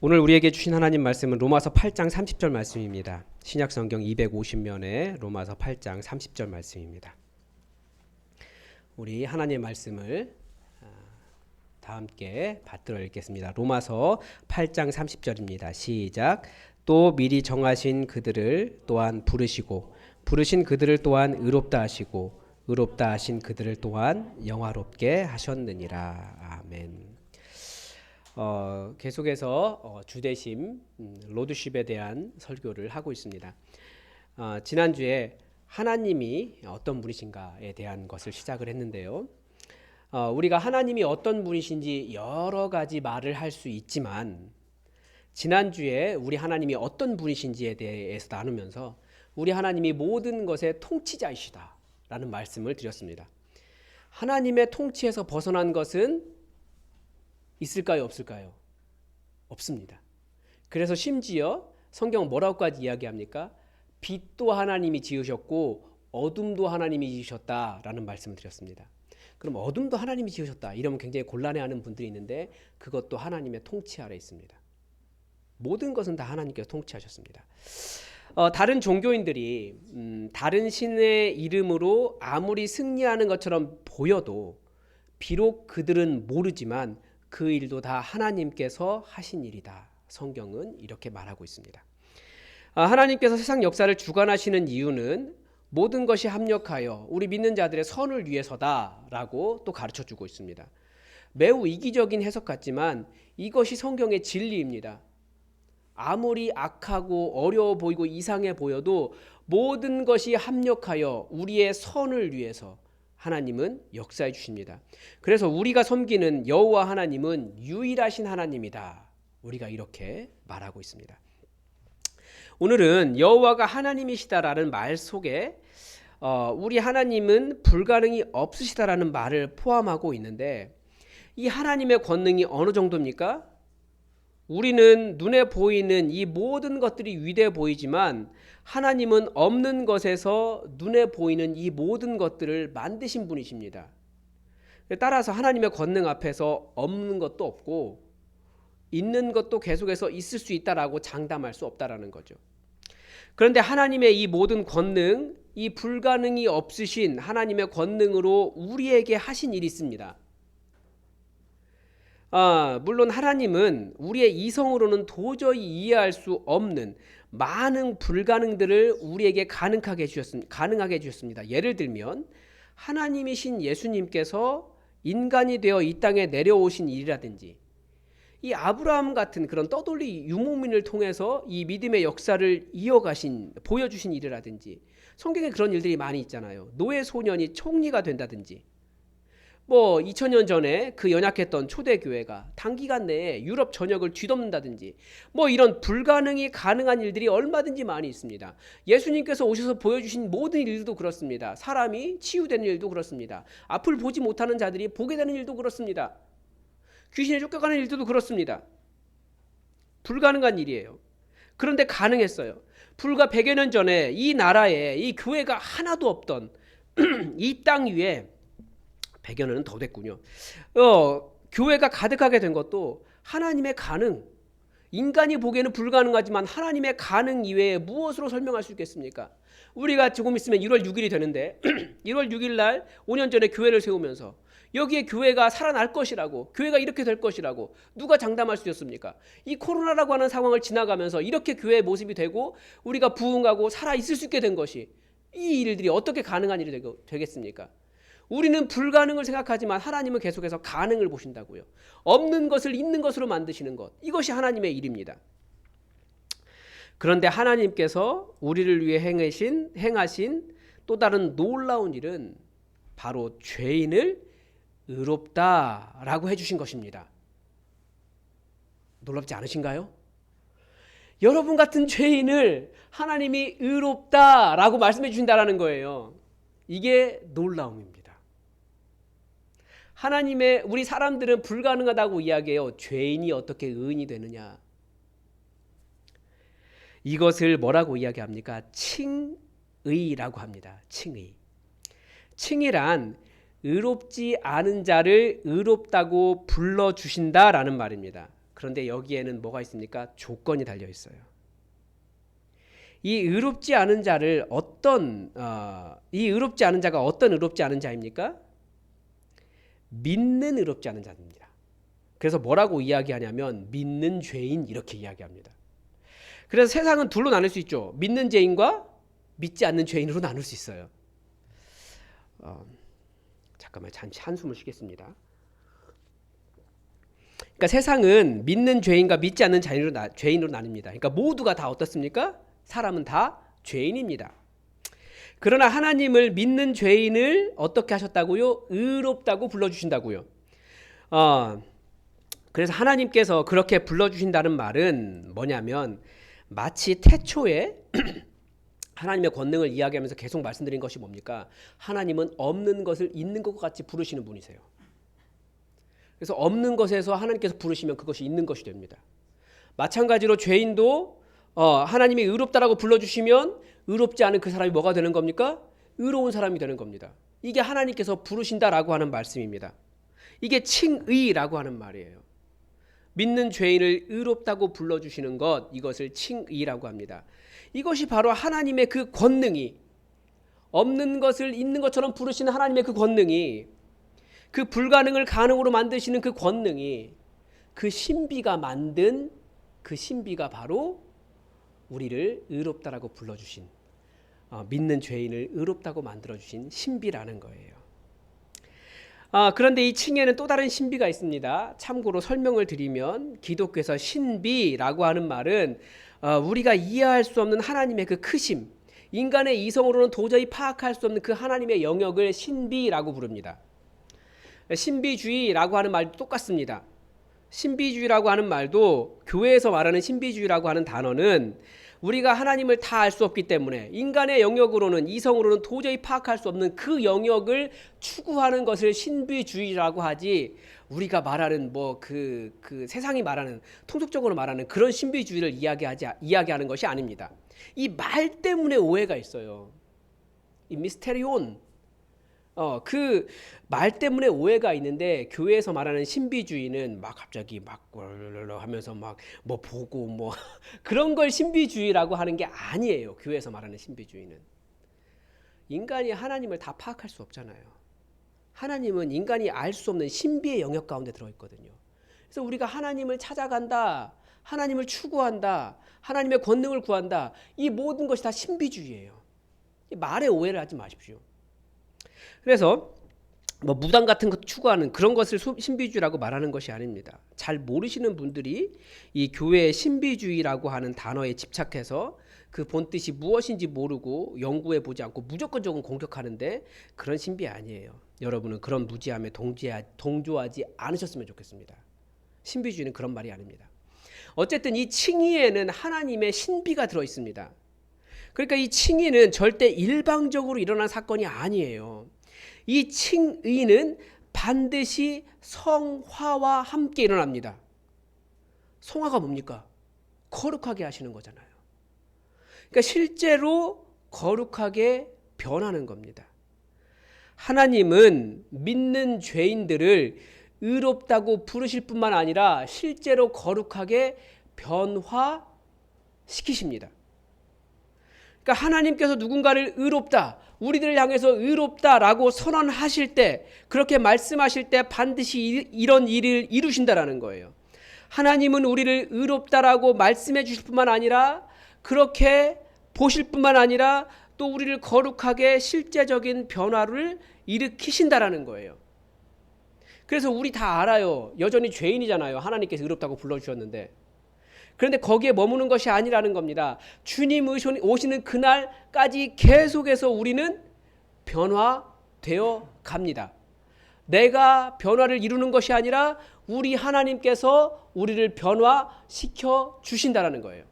오늘 우리에게 주신 하나님 말씀은 로마서 8장 30절 말씀입니다. 신약성경 250면에 로마서 8장 30절 말씀입니다. 우리 하나님의 말씀을 다 함께 받들어 읽겠습니다. 로마서 8장 30절입니다. 시작. 또 미리 정하신 그들을 또한 부르시고 부르신 그들을 또한 의롭다 하시고 의롭다 하신 그들을 또한 영화롭게 하셨느니라. 아멘. 계속해서 주대심 로드십에 대한 설교를 하고 있습니다. 지난주에 하나님이 어떤 분이신가에 대한 것을 시작을 했는데요. 우리가 하나님이 어떤 분이신지 여러 가지 말을 할 수 있지만 지난주에 우리 하나님이 어떤 분이신지에 대해서 나누면서 우리 하나님이 모든 것의 통치자이시다 라는 말씀을 드렸습니다. 하나님의 통치에서 벗어난 것은 있을까요? 없을까요? 없습니다. 그래서 심지어 성경은 뭐라고까지 이야기합니까? 빛도 하나님이 지으셨고 어둠도 하나님이 지으셨다라는 말씀을 드렸습니다. 그럼 어둠도 하나님이 지으셨다 이러면 굉장히 곤란해하는 분들이 있는데 그것도 하나님의 통치 아래 있습니다. 모든 것은 다 하나님께서 통치하셨습니다. 다른 종교인들이 다른 신의 이름으로 아무리 승리하는 것처럼 보여도 비록 그들은 모르지만 그 일도 다 하나님께서 하신 일이다. 성경은 이렇게 말하고 있습니다. 하나님께서 세상 역사를 주관하시는 이유는 모든 것이 합력하여 우리 믿는 자들의 선을 위해서다라고 또 가르쳐주고 있습니다. 매우 이기적인 해석 같지만 이것이 성경의 진리입니다. 아무리 악하고 어려워 보이고 이상해 보여도 모든 것이 합력하여 우리의 선을 위해서 하나님은 역사해 주십니다. 그래서 우리가 섬기는 여호와 하나님은 유일하신 하나님이다. 우리가 이렇게 말하고 있습니다. 오늘은 여호와가 하나님이시다라는 말 속에 우리 하나님은 불가능이 없으시다라는 말을 포함하고 있는데 이 하나님의 권능이 어느 정도입니까? 우리는 눈에 보이는 이 모든 것들이 위대해 보이지만 하나님은 없는 것에서 눈에 보이는 이 모든 것들을 만드신 분이십니다. 따라서 하나님의 권능 앞에서 없는 것도 없고 있는 것도 계속해서 있을 수 있다라고 장담할 수 없다라는 거죠. 그런데 하나님의 이 모든 권능, 이 불가능이 없으신 하나님의 권능으로 우리에게 하신 일이 있습니다. 물론 하나님은 우리의 이성으로는 도저히 이해할 수 없는 많은 불가능들을 우리에게 가능하게 해주셨습니다. 예를 들면 하나님이신 예수님께서 인간이 되어 이 땅에 내려오신 일이라든지 이 아브라함 같은 그런 떠돌이 유목민을 통해서 이 믿음의 역사를 보여주신 일이라든지 성경에 그런 일들이 많이 있잖아요. 노예 소년이 총리가 된다든지 2000년 전에 그 연약했던 초대교회가 단기간 내에 유럽 전역을 뒤덮는다든지 이런 불가능이 가능한 일들이 얼마든지 많이 있습니다. 예수님께서 오셔서 보여주신 모든 일도 그렇습니다. 사람이 치유되는 일도 그렇습니다. 앞을 보지 못하는 자들이 보게 되는 일도 그렇습니다. 귀신에 쫓겨가는 일도 그렇습니다. 불가능한 일이에요. 그런데 가능했어요. 불과 100여 년 전에 이 나라에 이 교회가 하나도 없던 이 땅 위에 100여 년은 더 됐군요. 교회가 가득하게 된 것도 하나님의 가능. 인간이 보기에는 불가능하지만 하나님의 가능 이외에 무엇으로 설명할 수 있겠습니까? 우리가 조금 있으면 1월 6일이 되는데 1월 6일 날 5년 전에 교회를 세우면서 여기에 교회가 살아날 것이라고, 교회가 이렇게 될 것이라고 누가 장담할 수 있었습니까? 이 코로나라고 하는 상황을 지나가면서 이렇게 교회의 모습이 되고 우리가 부흥하고 살아있을 수 있게 된 것이 이 일들이 어떻게 가능한 일이 되겠습니까? 우리는 불가능을 생각하지만 하나님은 계속해서 가능을 보신다고요. 없는 것을 있는 것으로 만드시는 것. 이것이 하나님의 일입니다. 그런데 하나님께서 우리를 위해 행하신 또 다른 놀라운 일은 바로 죄인을 의롭다라고 해주신 것입니다. 놀랍지 않으신가요? 여러분 같은 죄인을 하나님이 의롭다라고 말씀해 주신다라는 거예요. 이게 놀라움입니다. 우리 사람들은 불가능하다고 이야기해요. 죄인이 어떻게 의인이 되느냐. 이것을 뭐라고 이야기합니까? 칭의라고 합니다. 칭의. 칭의란 의롭지 않은 자를 의롭다고 불러주신다라는 말입니다. 그런데 여기에는 뭐가 있습니까? 조건이 달려 있어요. 이 의롭지 않은 자가 어떤 의롭지 않은 자입니까? 믿는 의롭지 않은 자입니다. 그래서 뭐라고 이야기하냐면 믿는 죄인 이렇게 이야기합니다. 그래서 세상은 둘로 나눌 수 있죠. 믿는 죄인과 믿지 않는 죄인으로 나눌 수 있어요. 잠깐만 잠시 한숨을 쉬겠습니다. 그러니까 세상은 믿는 죄인과 믿지 않는 죄인으로 나뉩니다. 그러니까 모두가 다 어떻습니까? 사람은 다 죄인입니다. 그러나 하나님을 믿는 죄인을 어떻게 하셨다고요? 의롭다고 불러주신다고요. 그래서 하나님께서 그렇게 불러주신다는 말은 뭐냐면 마치 태초에 하나님의 권능을 이야기하면서 계속 말씀드린 것이 뭡니까? 하나님은 없는 것을 있는 것 같이 부르시는 분이세요. 그래서 없는 것에서 하나님께서 부르시면 그것이 있는 것이 됩니다. 마찬가지로 죄인도 하나님이 의롭다라고 불러주시면 의롭지 않은 그 사람이 뭐가 되는 겁니까? 의로운 사람이 되는 겁니다. 이게 하나님께서 부르신다라고 하는 말씀입니다. 이게 칭의라고 하는 말이에요. 믿는 죄인을 의롭다고 불러주시는 것, 이것을 칭의라고 합니다. 이것이 바로 하나님의 그 권능이, 없는 것을 있는 것처럼 부르시는 하나님의 그 권능이, 그 불가능을 가능으로 만드시는 그 권능이, 그 신비가 만든 그 신비가 바로 우리를 의롭다라고 불러주신, 믿는 죄인을 의롭다고 만들어주신 신비라는 거예요. 그런데 이 칭에는 또 다른 신비가 있습니다. 참고로 설명을 드리면 기독교에서 신비라고 하는 말은 우리가 이해할 수 없는 하나님의 그 크심, 인간의 이성으로는 도저히 파악할 수 없는 그 하나님의 영역을 신비라고 부릅니다. 신비주의라고 하는 말도 똑같습니다. 신비주의라고 하는 말도 교회에서 말하는 신비주의라고 하는 단어는 우리가 하나님을 다 알 수 없기 때문에 인간의 영역으로는 이성으로는 도저히 파악할 수 없는 그 영역을 추구하는 것을 신비주의라고 하지, 우리가 말하는 그 세상이 말하는 통속적으로 말하는 그런 신비주의를 이야기하는 것이 아닙니다. 이 말 때문에 오해가 있어요. 이 미스테리온, 그 말 때문에 오해가 있는데, 교회에서 말하는 신비주의는 막 갑자기 막 하면서 막 뭐 보고 뭐 그런 걸 신비주의라고 하는 게 아니에요. 교회에서 말하는 신비주의는 인간이 하나님을 다 파악할 수 없잖아요. 하나님은 인간이 알 수 없는 신비의 영역 가운데 들어있거든요. 그래서 우리가 하나님을 찾아간다, 하나님을 추구한다, 하나님의 권능을 구한다, 이 모든 것이 다 신비주의예요. 말에 오해를 하지 마십시오. 그래서 무당 같은 것 추구하는 그런 것을 신비주의라고 말하는 것이 아닙니다. 잘 모르시는 분들이 이 교회의 신비주의라고 하는 단어에 집착해서 그 본뜻이 무엇인지 모르고 연구해 보지 않고 무조건적으로 공격하는데, 그런 신비 아니에요. 여러분은 그런 무지함에 동조하지 않으셨으면 좋겠습니다. 신비주의는 그런 말이 아닙니다. 어쨌든 이 칭의에는 하나님의 신비가 들어 있습니다. 그러니까 이 칭의는 절대 일방적으로 일어난 사건이 아니에요. 이 칭의는 반드시 성화와 함께 일어납니다. 성화가 뭡니까? 거룩하게 하시는 거잖아요. 그러니까 실제로 거룩하게 변하는 겁니다. 하나님은 믿는 죄인들을 의롭다고 부르실 뿐만 아니라 실제로 거룩하게 변화시키십니다. 그러니까 하나님께서 누군가를 의롭다, 우리들을 향해서 의롭다라고 선언하실 때, 그렇게 말씀하실 때 반드시 이런 일을 이루신다라는 거예요. 하나님은 우리를 의롭다라고 말씀해 주실 뿐만 아니라, 그렇게 보실 뿐만 아니라 또 우리를 거룩하게 실제적인 변화를 일으키신다라는 거예요. 그래서 우리 다 알아요. 여전히 죄인이잖아요. 하나님께서 의롭다고 불러주셨는데. 그런데 거기에 머무는 것이 아니라는 겁니다. 주님 오시는 그날까지 계속해서 우리는 변화되어 갑니다. 내가 변화를 이루는 것이 아니라 우리 하나님께서 우리를 변화시켜 주신다는 거예요.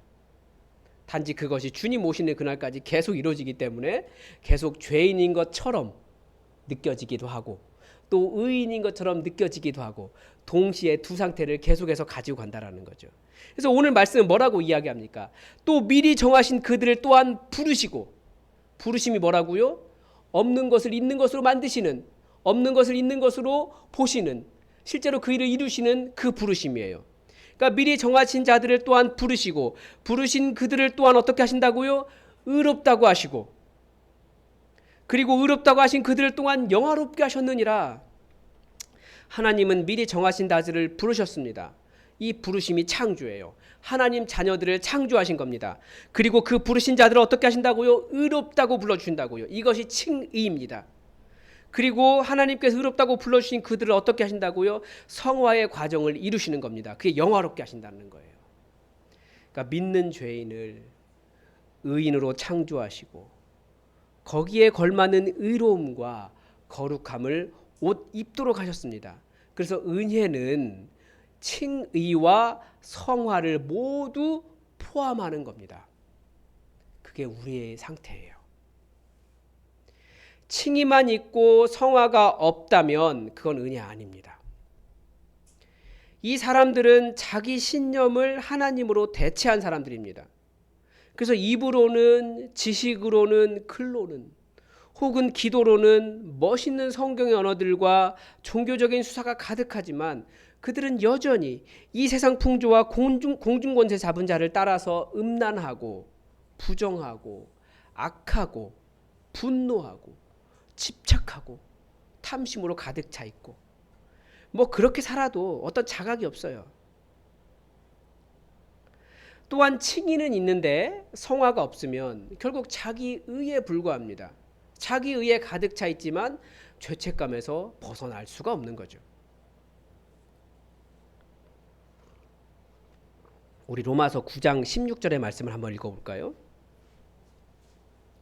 단지 그것이 주님 오시는 그날까지 계속 이루어지기 때문에 계속 죄인인 것처럼 느껴지기도 하고 또 의인인 것처럼 느껴지기도 하고, 동시에 두 상태를 계속해서 가지고 간다는 거죠. 그래서 오늘 말씀은 뭐라고 이야기합니까? 또 미리 정하신 그들을 또한 부르시고, 부르심이 뭐라고요? 없는 것을 있는 것으로 만드시는, 없는 것을 있는 것으로 보시는, 실제로 그 일을 이루시는 그 부르심이에요. 그러니까 미리 정하신 자들을 또한 부르시고 부르신 그들을 또한 어떻게 하신다고요? 의롭다고 하시고 그리고 의롭다고 하신 그들을 또한 영화롭게 하셨느니라. 하나님은 미리 정하신 자들을 부르셨습니다. 이 부르심이 창조예요. 하나님 자녀들을 창조하신 겁니다. 그리고 그 부르신 자들을 어떻게 하신다고요? 의롭다고 불러주신다고요. 이것이 칭의입니다. 그리고 하나님께서 의롭다고 불러주신 그들을 어떻게 하신다고요? 성화의 과정을 이루시는 겁니다. 그게 영화롭게 하신다는 거예요. 그러니까 믿는 죄인을 의인으로 창조하시고 거기에 걸맞는 의로움과 거룩함을 옷 입도록 하셨습니다. 그래서 은혜는 칭의와 성화를 모두 포함하는 겁니다. 그게 우리의 상태예요. 칭의만 있고 성화가 없다면 그건 은혜 아닙니다. 이 사람들은 자기 신념을 하나님으로 대체한 사람들입니다. 그래서 입으로는 지식으로는 글로는 혹은 기도로는 멋있는 성경의 언어들과 종교적인 수사가 가득하지만 그들은 여전히 이 세상 풍조와 공중권세 잡은 자를 따라서 음란하고 부정하고 악하고 분노하고 집착하고 탐심으로 가득 차 있고 뭐 그렇게 살아도 어떤 자각이 없어요. 또한 칭의는 있는데 성화가 없으면 결국 자기 의에 불과합니다. 자기 의에 가득 차 있지만 죄책감에서 벗어날 수가 없는 거죠. 우리 로마서 9장 16절의 말씀을 한번 읽어볼까요?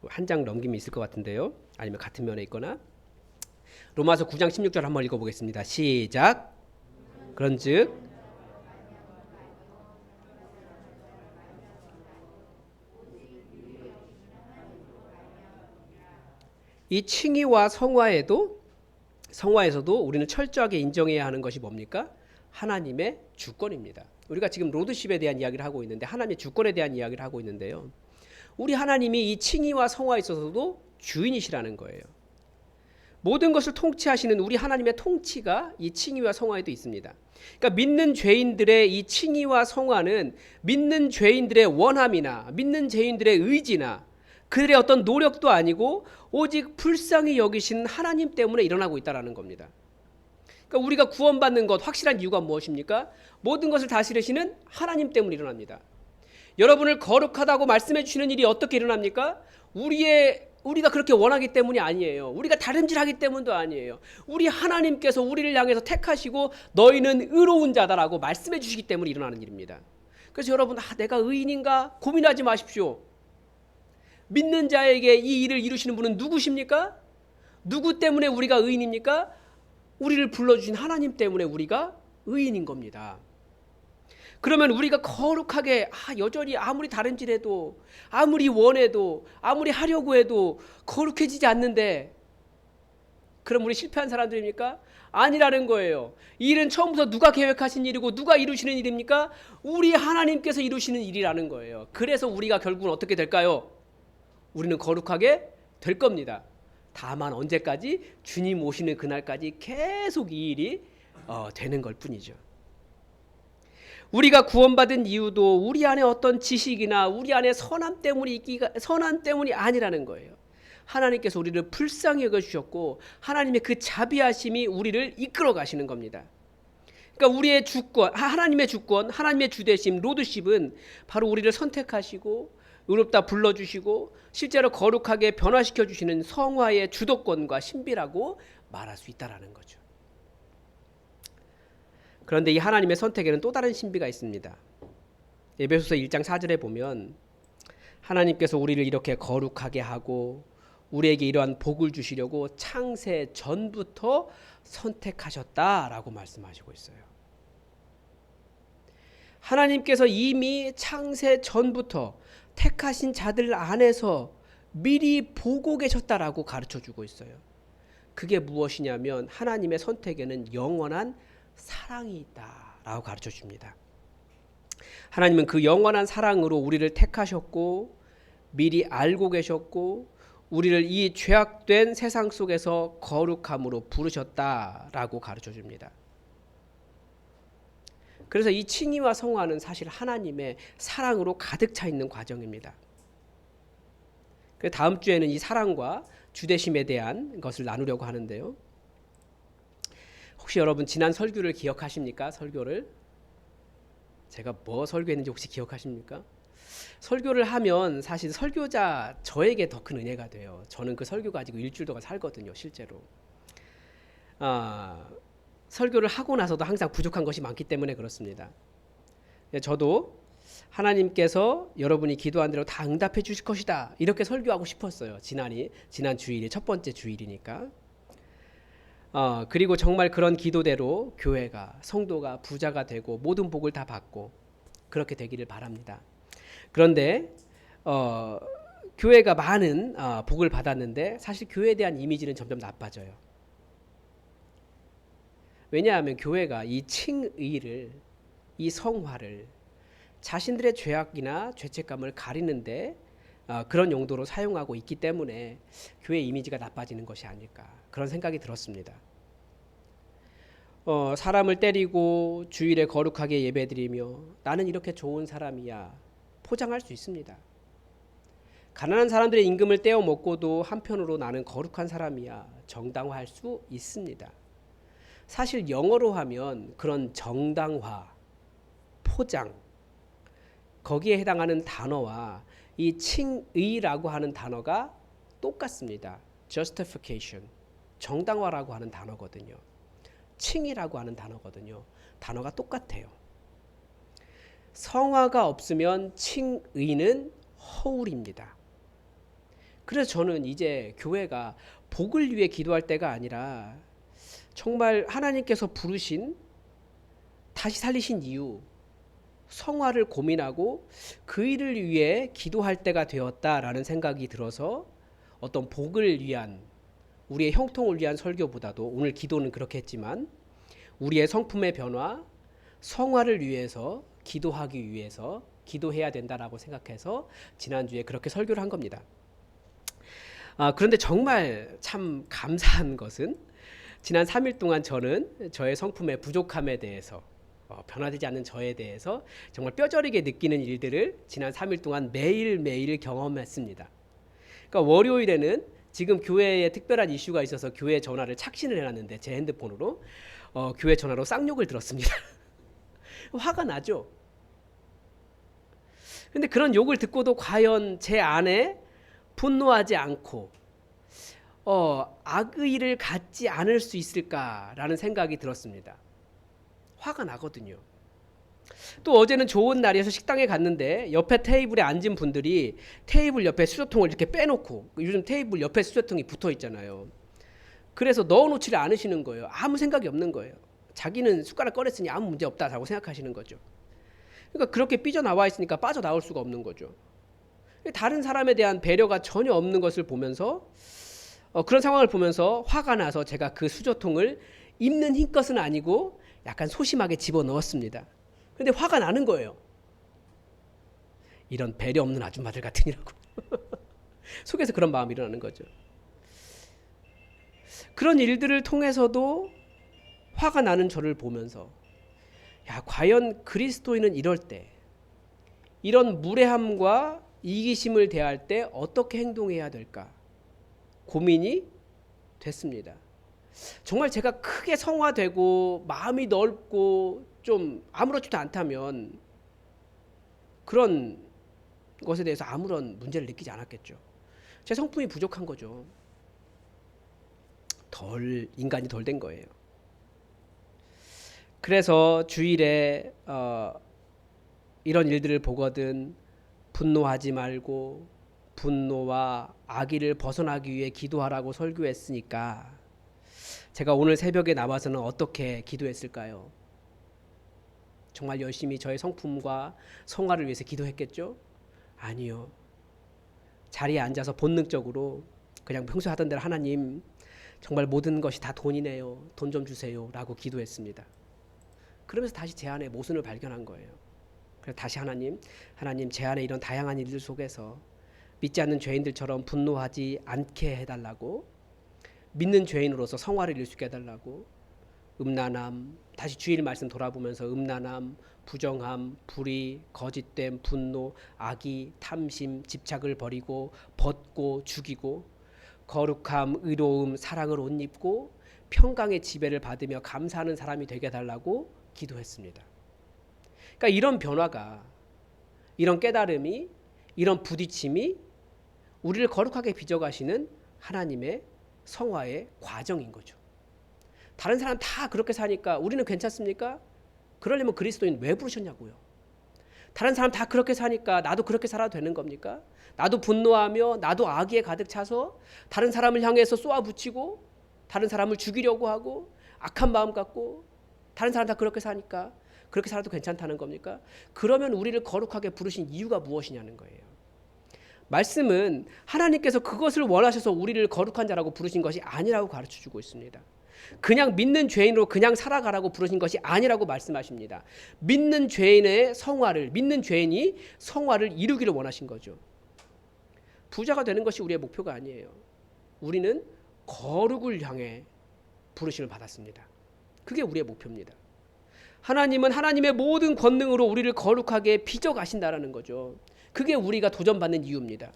한 장 넘김이 있을 것 같은데요. 아니면 같은 면에 있거나. 로마서 9장 16절 한번 읽어보겠습니다. 시작. 그런즉 이 칭의와 성화에서도 우리는 철저하게 인정해야 하는 것이 뭡니까? 하나님의 주권입니다. 우리가 지금 로드십에 대한 이야기를 하고 있는데 하나님의 주권에 대한 이야기를 하고 있는데요. 우리 하나님이 이 칭의와 성화에 있어서도 주인이시라는 거예요. 모든 것을 통치하시는 우리 하나님의 통치가 이 칭의와 성화에도 있습니다. 그러니까 믿는 죄인들의 이 칭의와 성화는 믿는 죄인들의 원함이나 믿는 죄인들의 의지나 그들의 어떤 노력도 아니고 오직 불쌍히 여기신 하나님 때문에 일어나고 있다는 겁니다. 그러니까 우리가 구원받는 것 확실한 이유가 무엇입니까? 모든 것을 다스리시는 하나님 때문에 일어납니다. 여러분을 거룩하다고 말씀해 주시는 일이 어떻게 일어납니까? 우리가 그렇게 원하기 때문이 아니에요. 우리가 다름질하기 때문도 아니에요. 우리 하나님께서 우리를 향해서 택하시고 너희는 의로운 자다라고 말씀해 주시기 때문에 일어나는 일입니다. 그래서 여러분 내가 의인인가 고민하지 마십시오. 믿는 자에게 이 일을 이루시는 분은 누구십니까? 누구 때문에 우리가 의인입니까? 우리를 불러주신 하나님 때문에 우리가 의인인 겁니다. 그러면 우리가 거룩하게 여전히 아무리 다름질해도 아무리 원해도 아무리 하려고 해도 거룩해지지 않는데 그럼 우리 실패한 사람들입니까? 아니라는 거예요. 이 일은 처음부터 누가 계획하신 일이고 누가 이루시는 일입니까? 우리 하나님께서 이루시는 일이라는 거예요. 그래서 우리가 결국은 어떻게 될까요? 우리는 거룩하게 될 겁니다. 다만 언제까지? 주님 오시는 그날까지 계속 이 일이 되는 걸 뿐이죠. 우리가 구원받은 이유도 우리 안에 어떤 지식이나 우리 안에 선함 때문이 아니라는 거예요. 하나님께서 우리를 불쌍히 여겨주셨고 하나님의 그 자비하심이 우리를 이끌어 가시는 겁니다. 그러니까 우리의 주권, 하나님의 주권, 하나님의 주대심, 로드십은 바로 우리를 선택하시고 의롭다 불러주시고 실제로 거룩하게 변화시켜 주시는 성화의 주도권과 신비라고 말할 수 있다는 거죠. 그런데 이 하나님의 선택에는 또 다른 신비가 있습니다. 에베소서 1장 4절에 보면 하나님께서 우리를 이렇게 거룩하게 하고 우리에게 이러한 복을 주시려고 창세 전부터 선택하셨다라고 말씀하시고 있어요. 하나님께서 이미 창세 전부터 택하신 자들 안에서 미리 보고 계셨다라고 가르쳐주고 있어요. 그게 무엇이냐면 하나님의 선택에는 영원한 사랑이 있다라고 가르쳐줍니다. 하나님은 그 영원한 사랑으로 우리를 택하셨고 미리 알고 계셨고 우리를 이 죄악된 세상 속에서 거룩함으로 부르셨다라고 가르쳐줍니다. 그래서 이 칭의와 성화는 사실 하나님의 사랑으로 가득 차 있는 과정입니다. 다음 주에는 이 사랑과 주대심에 대한 것을 나누려고 하는데요. 혹시 여러분 지난 설교를 기억하십니까? 설교를 제가 뭐 설교했는지 혹시 기억하십니까? 설교를 하면 사실 설교자 저에게 더 큰 은혜가 돼요. 저는 그 설교 가지고 일주일 동안 살거든요, 실제로. 설교를 하고 나서도 항상 부족한 것이 많기 때문에 그렇습니다. 저도 하나님께서 여러분이 기도한 대로 다 응답해 주실 것이다, 이렇게 설교하고 싶었어요. 지난 주일이 첫 번째 주일이니까. 그리고 정말 그런 기도대로 교회가, 성도가 부자가 되고 모든 복을 다 받고 그렇게 되기를 바랍니다. 그런데 교회가 많은 복을 받았는데 사실 교회에 대한 이미지는 점점 나빠져요. 왜냐하면 교회가 이 칭의를, 이 성화를 자신들의 죄악이나 죄책감을 가리는데 그런 용도로 사용하고 있기 때문에 교회 이미지가 나빠지는 것이 아닐까, 그런 생각이 들었습니다. 사람을 때리고 주일에 거룩하게 예배드리며 나는 이렇게 좋은 사람이야 포장할 수 있습니다. 가난한 사람들의 임금을 떼어 먹고도 한편으로 나는 거룩한 사람이야 정당화할 수 있습니다. 사실 영어로 하면 그런 정당화, 포장, 거기에 해당하는 단어와 이 칭의라고 하는 단어가 똑같습니다. justification, 정당화라고 하는 단어거든요. 칭의라고 하는 단어거든요. 단어가 똑같아요. 성화가 없으면 칭의는 허울입니다. 그래서 저는 이제 교회가 복을 위해 기도할 때가 아니라 정말 하나님께서 부르신, 다시 살리신 이유, 성화를 고민하고 그 일을 위해 기도할 때가 되었다라는 생각이 들어서 어떤 복을 위한, 우리의 형통을 위한 설교보다도, 오늘 기도는 그렇게 했지만 우리의 성품의 변화, 성화를 위해서 기도하기 위해서 기도해야 된다라고 생각해서 지난주에 그렇게 설교를 한 겁니다. 그런데 정말 참 감사한 것은 지난 3일 동안 저는 저의 성품의 부족함에 대해서, 변화되지 않는 저에 대해서 정말 뼈저리게 느끼는 일들을 지난 3일 동안 매일매일 경험했습니다. 그러니까 월요일에는 지금 교회에 특별한 이슈가 있어서 교회 전화를 착신을 해놨는데 제 핸드폰으로 교회 전화로 쌍욕을 들었습니다. 화가 나죠. 근데 그런 욕을 듣고도 과연 제 안에 분노하지 않고 악의를 갖지 않을 수 있을까라는 생각이 들었습니다. 화가 나거든요. 또 어제는 좋은 날이어서 식당에 갔는데 옆에 테이블에 앉은 분들이 테이블 옆에 수저통을 이렇게 빼놓고, 요즘 테이블 옆에 수저통이 붙어 있잖아요. 그래서 넣어놓지를 않으시는 거예요. 아무 생각이 없는 거예요. 자기는 숟가락 꺼냈으니 아무 문제 없다라고 생각하시는 거죠. 그러니까 그렇게 삐져나와 있으니까 빠져나올 수가 없는 거죠. 다른 사람에 대한 배려가 전혀 없는 것을 보면서, 그런 상황을 보면서 화가 나서 제가 그 수저통을 입는 힘껏은 아니고 약간 소심하게 집어넣었습니다. 근데 화가 나는 거예요. 이런 배려 없는 아줌마들 같으니라고. 속에서 그런 마음이 일어나는 거죠. 그런 일들을 통해서도 화가 나는 저를 보면서, 야, 과연 그리스도인은 이럴 때, 이런 무례함과 이기심을 대할 때 어떻게 행동해야 될까 고민이 됐습니다. 정말 제가 크게 성화되고 마음이 넓고 좀 아무렇지도 않다면 그런 것에 대해서 아무런 문제를 느끼지 않았겠죠. 제 성품이 부족한 거죠. 인간이 덜 된 거예요. 그래서 주일에 이런 일들을 보거든 분노하지 말고 분노와 악의를 벗어나기 위해 기도하라고 설교했으니까 제가 오늘 새벽에 나와서는 어떻게 기도했을까요? 정말 열심히 저의 성품과 성화를 위해서 기도했겠죠? 아니요. 자리에 앉아서 본능적으로 그냥 평소 하던 대로 하나님, 정말 모든 것이 다 돈이네요. 돈 좀 주세요. 라고 기도했습니다. 그러면서 다시 제 안에 모순을 발견한 거예요. 그래서 다시 하나님 제 안에 이런 다양한 일들 속에서 믿지 않는 죄인들처럼 분노하지 않게 해달라고, 믿는 죄인으로서 성화를 이룰 수 있게 해달라고, 음란함, 다시 주일 말씀 돌아보면서 음란함, 부정함, 불의, 거짓됨, 분노, 악의, 탐심, 집착을 버리고 벗고 죽이고 거룩함, 의로움, 사랑을 옷 입고 평강의 지배를 받으며 감사하는 사람이 되게 해달라고 기도했습니다. 그러니까 이런 변화가, 이런 깨달음이, 이런 부딪힘이 우리를 거룩하게 빚어가시는 하나님의 성화의 과정인 거죠. 다른 사람 다 그렇게 사니까 우리는 괜찮습니까? 그러려면 그리스도인 왜 부르셨냐고요. 다른 사람 다 그렇게 사니까 나도 그렇게 살아도 되는 겁니까? 나도 분노하며 나도 악의에 가득 차서 다른 사람을 향해서 쏘아붙이고 다른 사람을 죽이려고 하고 악한 마음 갖고 다른 사람 다 그렇게 사니까 그렇게 살아도 괜찮다는 겁니까? 그러면 우리를 거룩하게 부르신 이유가 무엇이냐는 거예요. 말씀은 하나님께서 그것을 원하셔서 우리를 거룩한 자라고 부르신 것이 아니라고 가르쳐주고 있습니다. 그냥 믿는 죄인으로 그냥 살아가라고 부르신 것이 아니라고 말씀하십니다. 믿는 죄인의 성화를, 믿는 죄인이 성화를 이루기를 원하신 거죠. 부자가 되는 것이 우리의 목표가 아니에요. 우리는 거룩을 향해 부르심을 받았습니다. 그게 우리의 목표입니다. 하나님은 하나님의 모든 권능으로 우리를 거룩하게 빚어 가신다라는 거죠. 그게 우리가 도전받는 이유입니다.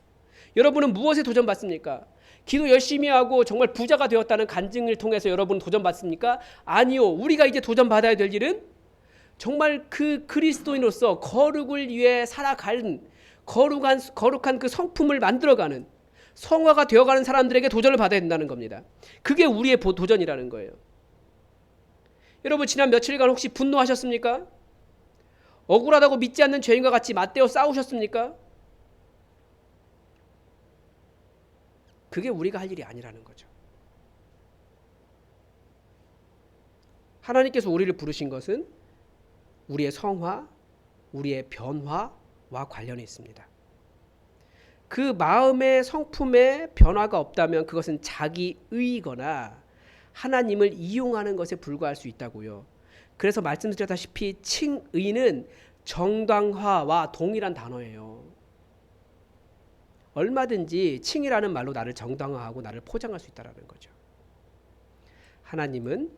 여러분은 무엇에 도전받습니까? 기도 열심히 하고 정말 부자가 되었다는 간증을 통해서 여러분 도전받습니까? 아니요. 우리가 이제 도전받아야 될 일은 정말 그 그리스도인으로서 거룩을 위해 살아가는 거룩한 그 성품을 만들어가는 성화가 되어가는 사람들에게 도전을 받아야 된다는 겁니다. 그게 우리의 도전이라는 거예요. 여러분 지난 며칠간 혹시 분노하셨습니까? 억울하다고 믿지 않는 죄인과 같이 맞대어 싸우셨습니까? 그게 우리가 할 일이 아니라는 거죠. 하나님께서 우리를 부르신 것은 우리의 성화, 우리의 변화와 관련이 있습니다. 그 마음의 성품에 변화가 없다면 그것은 자기의거나 하나님을 이용하는 것에 불과할 수 있다고요. 그래서 말씀드렸다시피 칭의는 정당화와 동일한 단어예요. 얼마든지 칭이라는 말로 나를 정당화하고 나를 포장할 수 있다는 거죠. 하나님은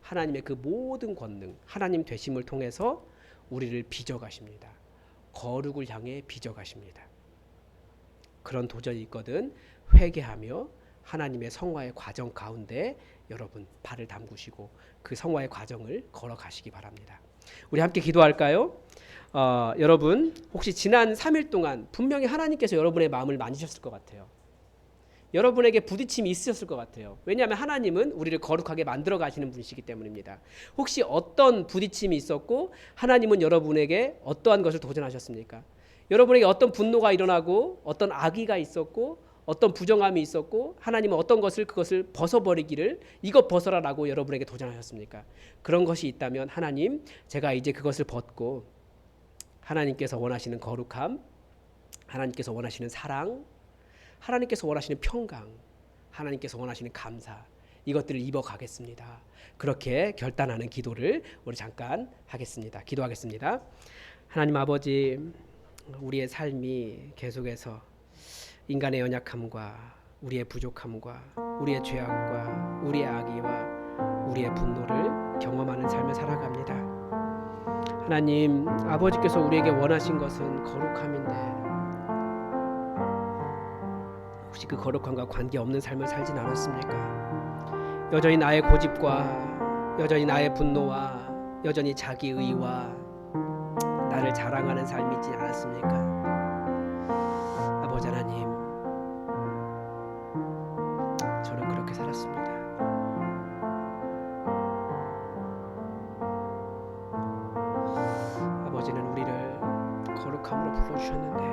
하나님의 그 모든 권능, 하나님 되심을 통해서 우리를 빚어가십니다. 거룩을 향해 빚어가십니다. 그런 도전이 있거든 회개하며 하나님의 성화의 과정 가운데 여러분 발을 담그시고 그 성화의 과정을 걸어가시기 바랍니다. 우리 함께 기도할까요? 여러분 혹시 지난 3일 동안 분명히 하나님께서 여러분의 마음을 만지셨을 것 같아요. 여러분에게 부딪힘이 있으셨을 것 같아요. 왜냐하면 하나님은 우리를 거룩하게 만들어 가시는 분이시기 때문입니다. 혹시 어떤 부딪힘이 있었고 하나님은 여러분에게 어떠한 것을 도전하셨습니까? 여러분에게 어떤 분노가 일어나고 어떤 악의가 있었고 어떤 부정함이 있었고 하나님은 어떤 그것을 벗어버리기를 이것 벗어라라고 여러분에게 도전하셨습니까? 그런 것이 있다면 하나님 제가 이제 그것을 벗고 하나님께서 원하시는 거룩함, 하나님께서 원하시는 사랑, 하나님께서 원하시는 평강, 하나님께서 원하시는 감사 이것들을 입어가겠습니다. 그렇게 결단하는 기도를 우리 잠깐 하겠습니다. 기도하겠습니다. 하나님 아버지 우리의 삶이 계속해서 인간의 연약함과 우리의 부족함과 우리의 죄악과 우리의 악의와 우리의 분노를 경험하는 삶을 살아갑니다. 하나님 아버지께서 우리에게 원하신 것은 거룩함인데 혹시 그 거룩함과 관계없는 삶을 살진 않았습니까? 여전히 나의 고집과 여전히 나의 분노와 여전히 자기의와 나를 자랑하는 삶이지 않았습니까? 아버지 하나님 저는 그렇게 살았습니다. 아버지는 우리를 거룩함으로 불러주셨는데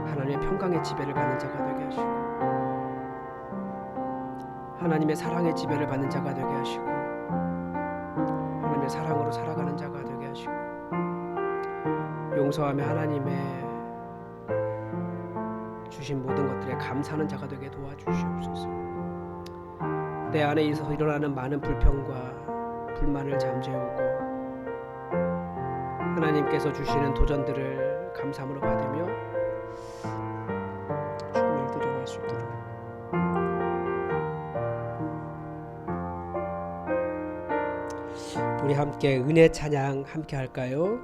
하나님의 평강의 지배를 받는 자가 되게 하시고 하나님의 사랑의 지배를 받는 자가 되게 하시고 하나님의 사랑으로 살아가는 자가 되게 하시고 용서하며 하나님의 주신 모든 것들에 감사하는 자가 되게 도와주시옵소서. 내 안에 있어서 일어나는 많은 불평과 불만을 잠재우고 하나님께서 주시는 도전들을 감사함으로 받으며 주님을 드러낼 수 있도록 우리 함께 은혜 찬양 함께 할까요?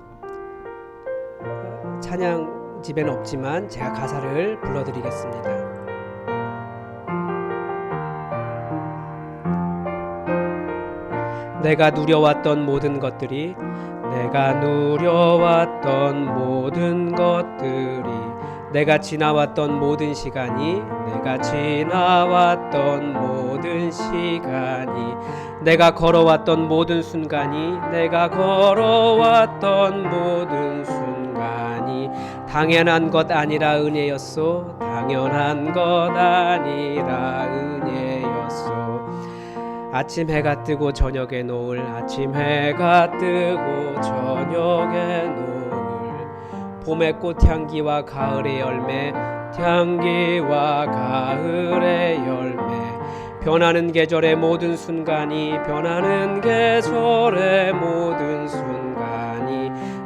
찬양 집에는 없지만 제가 가사를 불러드리겠습니다. 내가 누려왔던 모든 것들이 내가 지나왔던 모든 시간이 내가 걸어왔던 모든 순간이 당연한 것 아니라 은혜였소. 아침 해가 뜨고 저녁에 노을 봄의 꽃향기와 가을의 열매 변하는 계절의 모든 순간이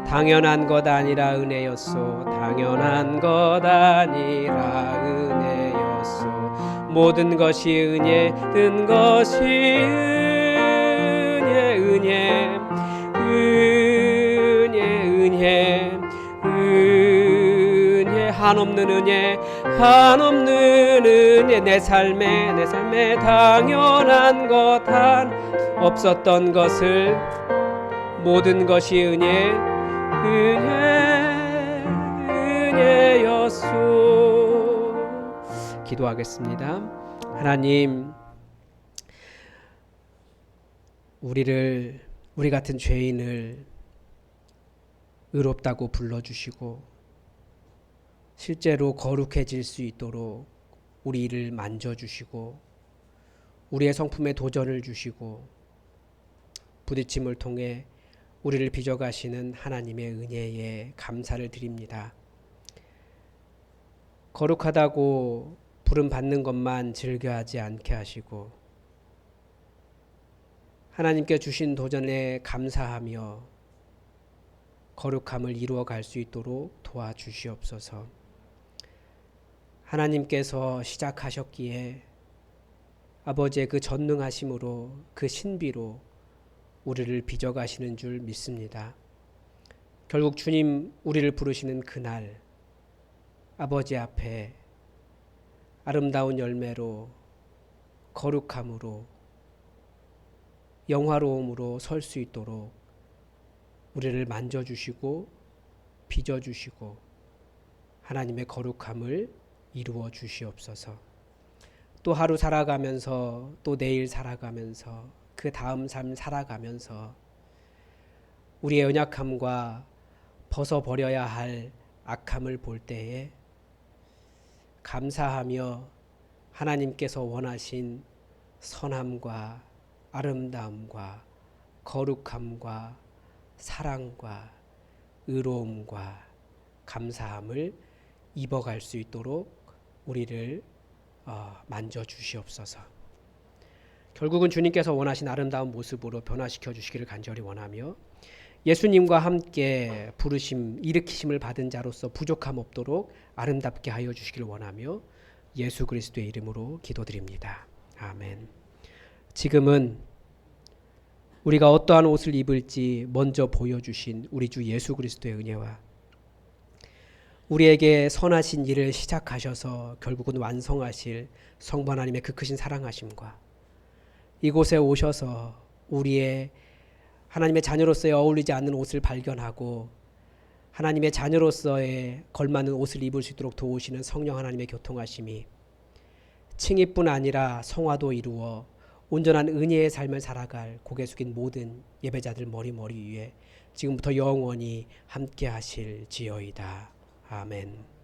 당연한 것 아니라 은혜였소. 모든 것이 은혜 한없는 은혜 내 삶에 당연한 것 한 없었던 것을 모든 것이 은혜였소. 기도하겠습니다. 하나님, 우리 같은 죄인을 의롭다고 불러주시고 실제로 거룩해질 수 있도록 우리를 만져주시고 우리의 성품에 도전을 주시고 부딪힘을 통해 우리를 빚어가시는 하나님의 은혜에 감사를 드립니다. 거룩하다고 부름받는 것만 즐겨하지 않게 하시고 하나님께 주신 도전에 감사하며 거룩함을 이루어갈 수 있도록 도와주시옵소서. 하나님께서 시작하셨기에 아버지의 그 전능하심으로 그 신비로 우리를 빚어가시는 줄 믿습니다. 결국 주님 우리를 부르시는 그날 아버지 앞에 아름다운 열매로 거룩함으로 영화로움으로 설 수 있도록 우리를 만져주시고 빚어주시고 하나님의 거룩함을 이루어 주시옵소서. 또 하루 살아가면서 또 내일 살아가면서 그 다음 삶 살아가면서 우리의 연약함과 벗어버려야 할 악함을 볼 때에 감사하며 하나님께서 원하신 선함과 아름다움과 거룩함과 사랑과 의로움과 감사함을 입어갈 수 있도록 우리를 만져주시옵소서. 결국은 주님께서 원하신 아름다운 모습으로 변화시켜 주시기를 간절히 원하며 예수님과 함께 부르심 일으키심을 받은 자로서 부족함 없도록 아름답게 하여 주시기를 원하며 예수 그리스도의 이름으로 기도드립니다. 아멘. 지금은 우리가 어떠한 옷을 입을지 먼저 보여주신 우리 주 예수 그리스도의 은혜와 우리에게 선하신 일을 시작하셔서 결국은 완성하실 성부 하나님의 그 크신 사랑하심과 이곳에 오셔서 우리의 하나님의 자녀로서의 어울리지 않는 옷을 발견하고 하나님의 자녀로서의 걸맞는 옷을 입을 수 있도록 도우시는 성령 하나님의 교통하심이 칭의뿐 아니라 성화도 이루어 온전한 은혜의 삶을 살아갈 고개 숙인 모든 예배자들 머리 위에 지금부터 영원히 함께 하실지어이다. 아멘.